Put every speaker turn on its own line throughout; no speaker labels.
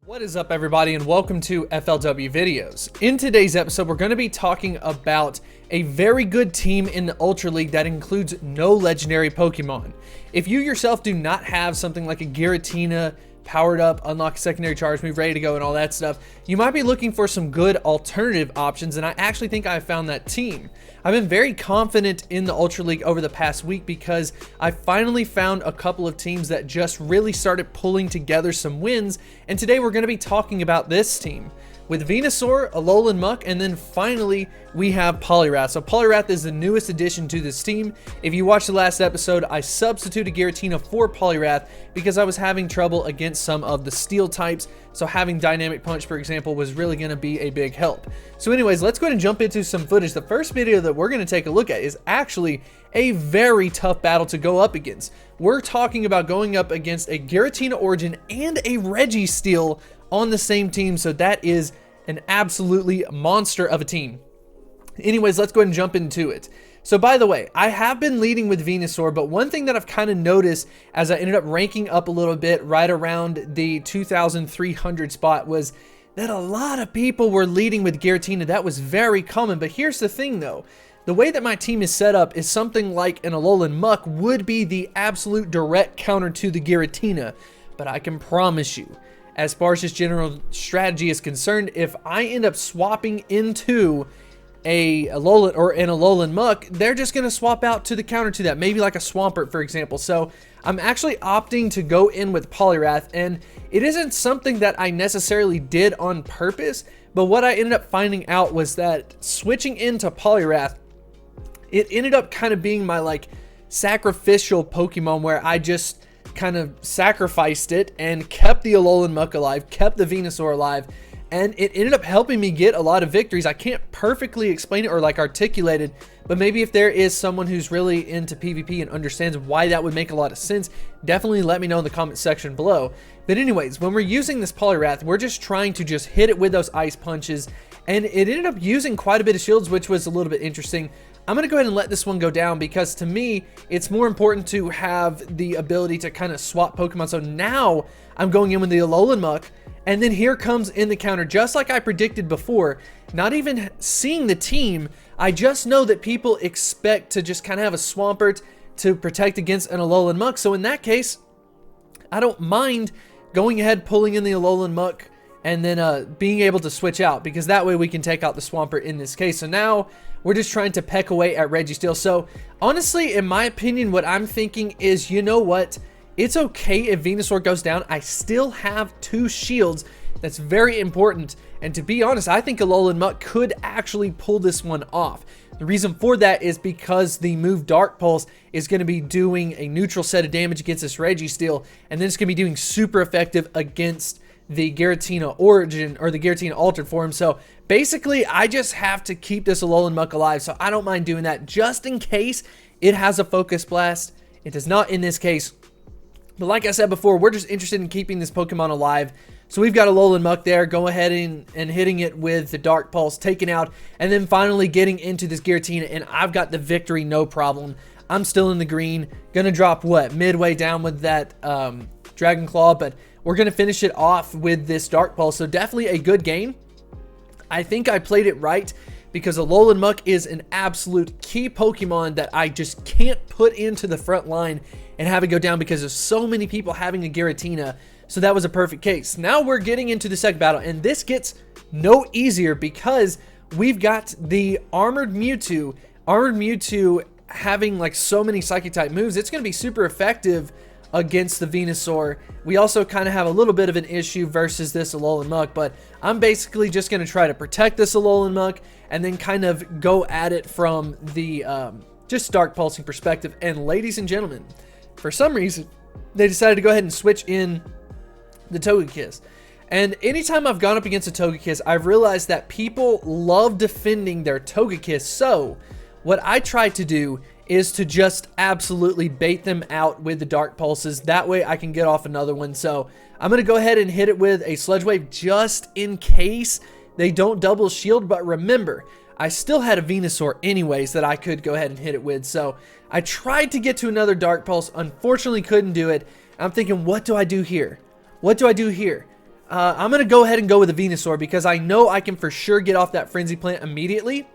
What is up, everybody, and welcome to FLW Videos. In today's episode, we're going to be talking about a very good team in the Ultra League that includes no legendary Pokemon. If you yourself do not have something like a Giratina, powered up, unlock secondary charge move, ready to go, and all that stuff, you might be looking for some good alternative options, and I actually think I found that team. I've been very confident in the Ultra League over the past week because I finally found a couple of teams that just really started pulling together some wins, and today we're going to be talking about this team with Venusaur, Alolan Muk, and then finally we have Poliwrath. So Poliwrath is the newest addition to this team. If you watched the last episode, I substituted Giratina for Poliwrath because I was having trouble against some of the steel types. So having Dynamic Punch, for example, was really going to be a big help. So anyways, let's go ahead and jump into some footage. The first video that we're going to take a look at is actually a very tough battle to go up against. We're talking about going up against a Giratina Origin and a Registeel on the same team, so that is an absolutely monster of a team. Anyways, let's go ahead and jump into it. So by the way, I have been leading with Venusaur, but one thing that I've kind of noticed as I ended up ranking up a little bit right around the 2,300 spot was that a lot of people were leading with Giratina. That was very common, but here's the thing though. The way that my team is set up is something like an Alolan Muk would be the absolute direct counter to the Giratina, but I can promise you, as far as this general strategy is concerned, if I end up swapping into an Alolan Muk, they're just going to swap out to the counter to that, maybe like a Swampert, for example. So I'm actually opting to go in with Poliwrath, and it isn't something that I necessarily did on purpose, but what I ended up finding out was that switching into Poliwrath, it ended up kind of being my like sacrificial Pokemon where I just kind of sacrificed it and kept the Alolan Muk alive, kept the Venusaur alive, and it ended up helping me get a lot of victories. I can't perfectly explain it or like articulate it, but maybe if there is someone who's really into PvP and understands why that would make a lot of sense, definitely let me know in the comment section below. But anyways, when we're using this Poliwrath, we're just trying to just hit it with those ice punches, and it ended up using quite a bit of shields, which was a little bit interesting. I'm going to go ahead and let this one go down because to me, it's more important to have the ability to kind of swap Pokemon. So now I'm going in with the Alolan Muk, and then here comes in the counter, just like I predicted before. Not even seeing the team, I just know that people expect to just kind of have a Swampert to protect against an Alolan Muk. So in that case, I don't mind going ahead, pulling in the Alolan Muk, and then being able to switch out, because that way we can take out the Swampert in this case. So now we're just trying to peck away at Registeel. So honestly, in my opinion, what I'm thinking is, you know what? It's okay if Venusaur goes down. I still have 2 shields. That's very important. And to be honest, I think Alolan Muk could actually pull this one off. The reason for that is because the move Dark Pulse is going to be doing a neutral set of damage against this Registeel, and then it's going to be doing super effective against the Giratina Origin or the Giratina altered form. So basically I just have to keep this Alolan Muk alive, so I don't mind doing that just in case it has a Focus Blast. It does not in this case, but like I said before, we're just interested in keeping this Pokemon alive. So we've got Alolan Muk there, go ahead and hitting it with the Dark Pulse, taking out, and then finally getting into this Giratina, and I've got the victory, no problem. I'm still in the green, gonna drop what, midway down with that Dragon Claw, but we're going to finish it off with this Dark Pulse. So definitely a good game. I think I played it right because Alolan Muk is an absolute key Pokemon that I just can't put into the front line and have it go down because there's so many people having a Giratina. So that was a perfect case. Now we're getting into the second battle, and this gets no easier because we've got the Armored Mewtwo. Armored Mewtwo having like so many Psychic type moves, it's going to be super effective against the Venusaur. We also kind of have a little bit of an issue versus this Alolan Muk, but I'm basically just going to try to protect this Alolan Muk and then kind of go at it from the just Dark Pulsing perspective. And ladies and gentlemen, for some reason, they decided to go ahead and switch in the Togekiss. And anytime I've gone up against a Togekiss, I've realized that people love defending their Togekiss. So what I try to do is to just absolutely bait them out with the Dark Pulses. That way I can get off another one. So I'm going to go ahead and hit it with a Sludge Wave just in case they don't double shield. But remember, I still had a Venusaur anyways that I could go ahead and hit it with. So I tried to get to another Dark Pulse. Unfortunately, couldn't do it. I'm thinking, what do I do here? What do I do here? I'm going to go ahead and go with a Venusaur because I know I can for sure get off that Frenzy Plant immediately.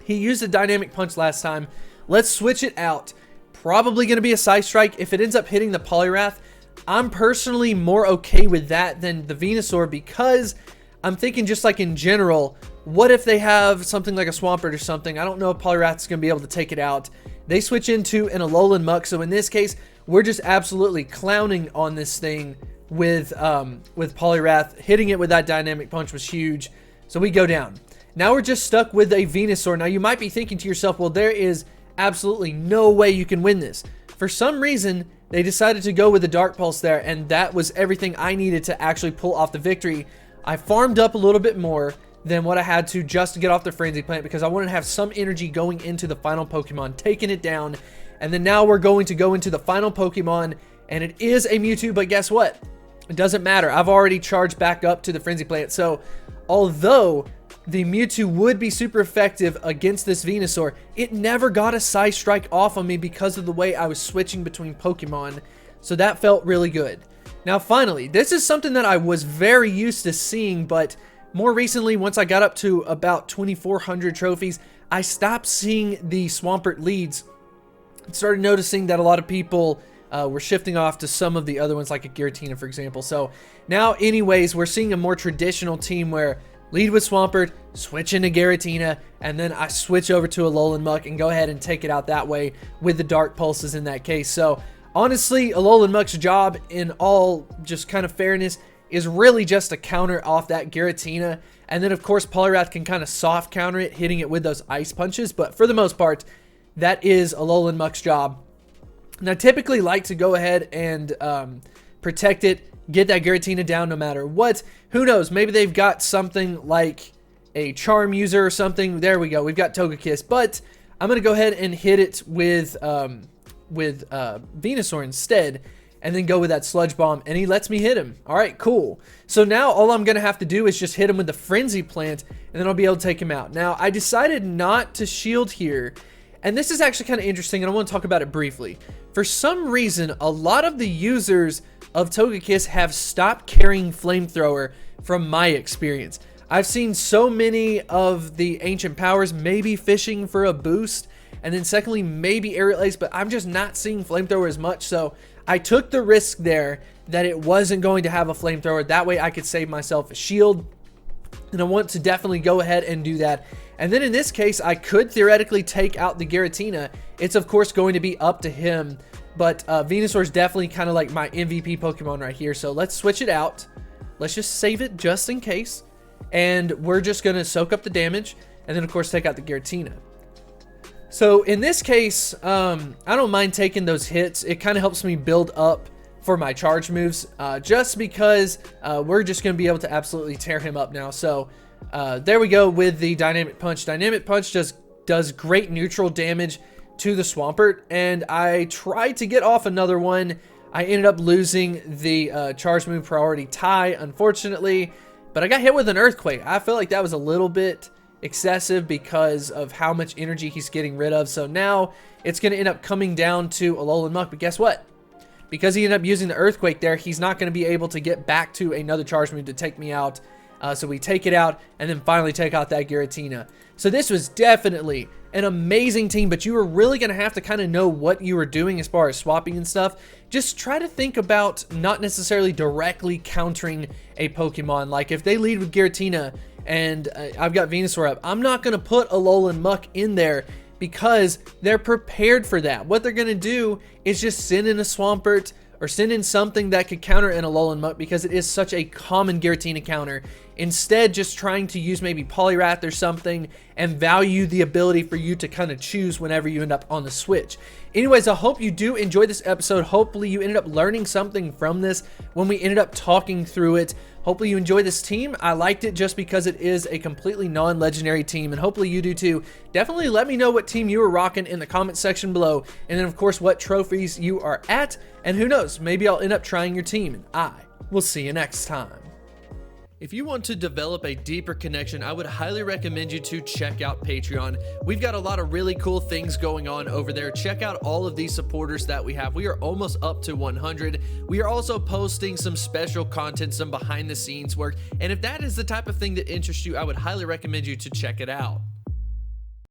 He used a Dynamic Punch last time. Let's switch it out. Probably going to be a Psy Strike. If it ends up hitting the Poliwrath, I'm personally more okay with that than the Venusaur because I'm thinking just like in general, what if they have something like a Swampert or something? I don't know if Poliwrath's going to be able to take it out. They switch into an Alolan Muck, so in this case, we're just absolutely clowning on this thing with Poliwrath. Hitting it with that Dynamic Punch was huge, so we go down. Now we're just stuck with a Venusaur. Now you might be thinking to yourself, well, there is absolutely no way you can win this. For some reason, they decided to go with the Dark Pulse there, and that was everything I needed to actually pull off the victory. I farmed up a little bit more than what I had to just to get off the Frenzy Plant because I wanted to have some energy going into the final Pokemon, taking it down. And then now we're going to go into the final Pokemon, and it is a Mewtwo, but guess what? It doesn't matter. I've already charged back up to the Frenzy Plant, so although the Mewtwo would be super effective against this Venusaur, it never got a Psy Strike off on me because of the way I was switching between Pokemon, so that felt really good. Now finally, this is something that I was very used to seeing, but more recently, once I got up to about 2,400 trophies, I stopped seeing the Swampert leads. I started noticing that a lot of people were shifting off to some of the other ones, like a Giratina, for example. So now, anyways, we're seeing a more traditional team where lead with Swampert, switch into Giratina, and then I switch over to Alolan Muck and go ahead and take it out that way with the Dark Pulses in that case. So honestly, Alolan Muck's job, in all just kind of fairness, is really just to counter off that Giratina. And then, of course, Poliwrath can kind of soft counter it, hitting it with those Ice Punches. But for the most part, that is Alolan Muck's job. And I typically like to go ahead and protect it, get that Giratina down no matter what. Who knows? Maybe they've got something like a Charm User or something. There we go. We've got Togekiss. But I'm going to go ahead and hit it with Venusaur instead, and then go with that Sludge Bomb, and he lets me hit him. All right, cool. So now all I'm going to have to do is just hit him with the Frenzy Plant, and then I'll be able to take him out. Now, I decided not to shield here, and this is actually kind of interesting, and I want to talk about it briefly. For some reason, a lot of the users of Togekiss have stopped carrying Flamethrower from my experience. I've seen so many of the Ancient Powers maybe fishing for a boost, and then secondly, maybe Aerial Ace, but I'm just not seeing Flamethrower as much, so I took the risk there that it wasn't going to have a Flamethrower. That way I could save myself a shield, and I want to definitely go ahead and do that. And then in this case, I could theoretically take out the Giratina. It's of course going to be up to him, but Venusaur is definitely kind of like my MVP Pokemon right here. So let's switch it out. Let's just save it just in case, and we're just going to soak up the damage, and then of course take out the Giratina. So in this case, I don't mind taking those hits. It kind of helps me build up for my charge moves, just because we're just going to be able to absolutely tear him up now. So there we go with the Dynamic Punch. Dynamic Punch does great neutral damage to the Swampert, and I tried to get off another one. I ended up losing the charge move priority tie, unfortunately, but I got hit with an Earthquake. I feel like that was a little bit excessive because of how much energy he's getting rid of. So now it's going to end up coming down to Alolan Muck, but guess what? Because he ended up using the Earthquake there, he's not going to be able to get back to another charge move to take me out. So we take it out and then finally take out that Giratina. So this was definitely an amazing team, but you were really going to have to kind of know what you were doing as far as swapping and stuff. Just try to think about not necessarily directly countering a Pokemon. Like if they lead with Giratina and I've got Venusaur up, I'm not going to put Alolan Muck in there because they're prepared for that. What they're going to do is just send in a Swampert or send in something that could counter an Alolan Muck because it is such a common Giratina counter. Instead, just trying to use maybe Poliwrath or something and value the ability for you to kind of choose whenever you end up on the switch. Anyways, I hope you do enjoy this episode. Hopefully you ended up learning something from this when we ended up talking through it. Hopefully you enjoy this team. I liked it just because it is a completely non-legendary team, and hopefully you do too. Definitely let me know what team you were rocking in the comment section below, and then of course what trophies you are at, and who knows, maybe I'll end up trying your team, and I will see you next time. If you want to develop a deeper connection, I would highly recommend you to check out Patreon. We've got a lot of really cool things going on over there. Check out all of these supporters that we have. We are almost up to 100. We are also posting some special content, some behind the scenes work. And if that is the type of thing that interests you, I would highly recommend you to check it out.